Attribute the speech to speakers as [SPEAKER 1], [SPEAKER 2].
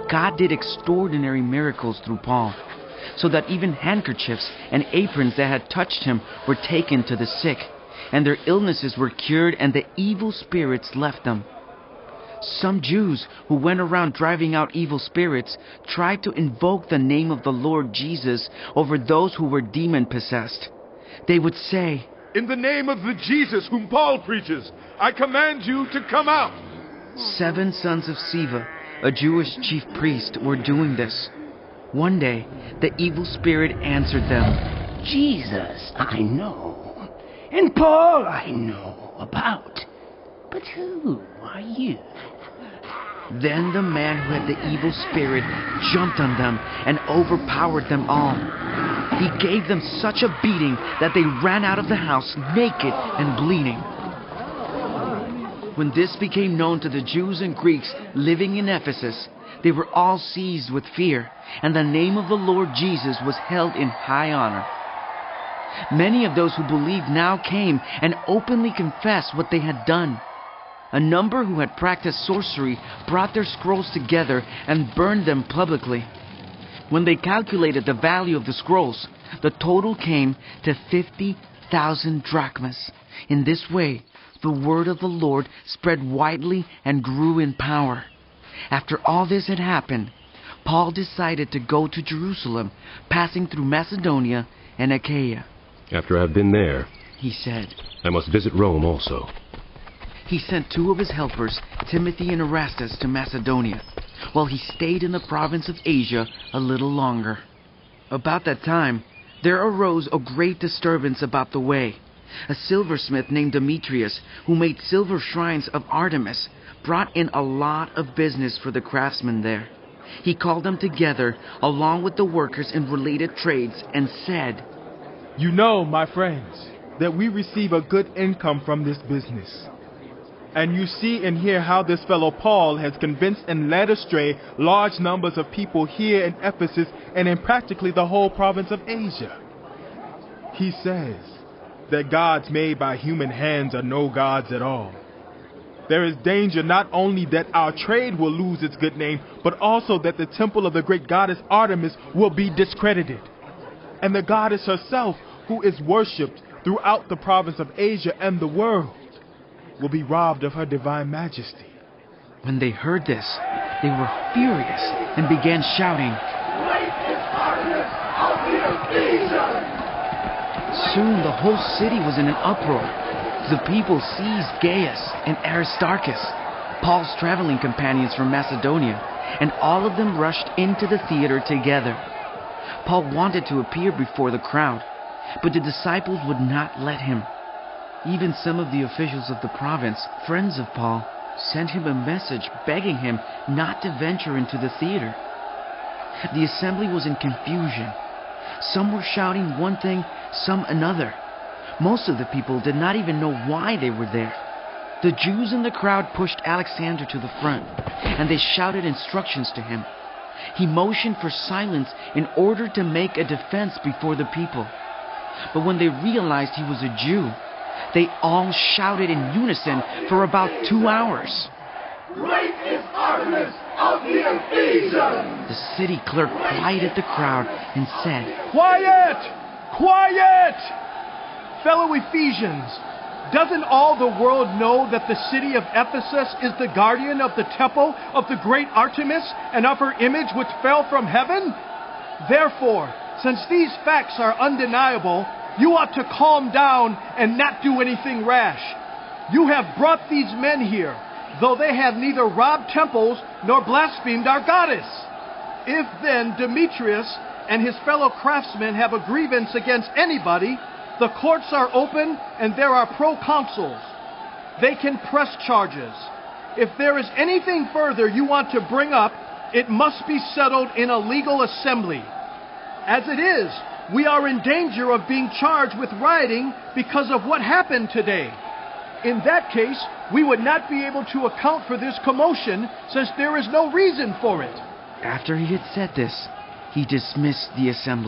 [SPEAKER 1] God did extraordinary miracles through Paul, so that even handkerchiefs and aprons that had touched him were taken to the sick, and their illnesses were cured and the evil spirits left them. Some Jews who went around driving out evil spirits tried to invoke the name of the Lord Jesus over those who were demon-possessed. They would say,
[SPEAKER 2] "In the name of the Jesus whom Paul preaches, I command you to come out."
[SPEAKER 1] 7 sons of Sceva, a Jewish chief priest, were doing this. One day, the evil spirit answered them,
[SPEAKER 3] "Jesus I know, and Paul I know about, but who are you?"
[SPEAKER 1] Then the man who had the evil spirit jumped on them and overpowered them all. He gave them such a beating that they ran out of the house naked and bleeding. When this became known to the Jews and Greeks living in Ephesus, they were all seized with fear, and the name of the Lord Jesus was held in high honor. Many of those who believed now came and openly confessed what they had done. A number who had practiced sorcery brought their scrolls together and burned them publicly. When they calculated the value of the scrolls, the total came to 50,000 drachmas. In this way, the word of the Lord spread widely and grew in power. After all this had happened, Paul decided to go to Jerusalem, passing through Macedonia and Achaia.
[SPEAKER 4] "After I've been there,"
[SPEAKER 1] he said,
[SPEAKER 4] "I must visit Rome also."
[SPEAKER 1] He sent 2 of his helpers, Timothy and Erastus, to Macedonia, while he stayed in the province of Asia a little longer. About that time, there arose a great disturbance about the way. A silversmith named Demetrius, who made silver shrines of Artemis, brought in a lot of business for the craftsmen there. He called them together, along with the workers in related trades, and said,
[SPEAKER 5] "You know, my friends, that we receive a good income from this business. And you see and hear how this fellow Paul has convinced and led astray large numbers of people here in Ephesus and in practically the whole province of Asia. He says that gods made by human hands are no gods at all. There is danger not only that our trade will lose its good name, but also that the temple of the great goddess Artemis will be discredited. And the goddess herself, who is worshipped throughout the province of Asia and the world, will be robbed of her divine majesty."
[SPEAKER 1] When they heard this, they were furious and began shouting, Soon the whole city was in an uproar. The people seized Gaius and Aristarchus, Paul's traveling companions from Macedonia, and all of them rushed into the theater together. Paul wanted to appear before the crowd, but the disciples would not let him. Even some of the officials of the province, friends of Paul, sent him a message begging him not to venture into the theater. The assembly was in confusion. Some were shouting one thing, some another. Most of the people did not even know why they were there. The Jews in the crowd pushed Alexander to the front, and they shouted instructions to him. He motioned for silence in order to make a defense before the people. But when they realized he was a Jew, they all shouted in unison for about 2 hours.
[SPEAKER 6] Great is Artemis of the Ephesians!
[SPEAKER 1] The city clerk quieted the crowd and said,
[SPEAKER 5] "Quiet! Quiet! Fellow Ephesians, doesn't all the world know that the city of Ephesus is the guardian of the temple of the great Artemis and of her image which fell from heaven? Therefore, since these facts are undeniable, you ought to calm down and not do anything rash. You have brought these men here, though they have neither robbed temples nor blasphemed our goddess. If then Demetrius and his fellow craftsmen have a grievance against anybody, the courts are open and there are proconsuls. They can press charges. If there is anything further you want to bring up, it must be settled in a legal assembly. As it is, we are in danger of being charged with rioting because of what happened today. In that case, we would not be able to account for this commotion since there is no reason for it."
[SPEAKER 1] After he had said this, he dismissed the assembly.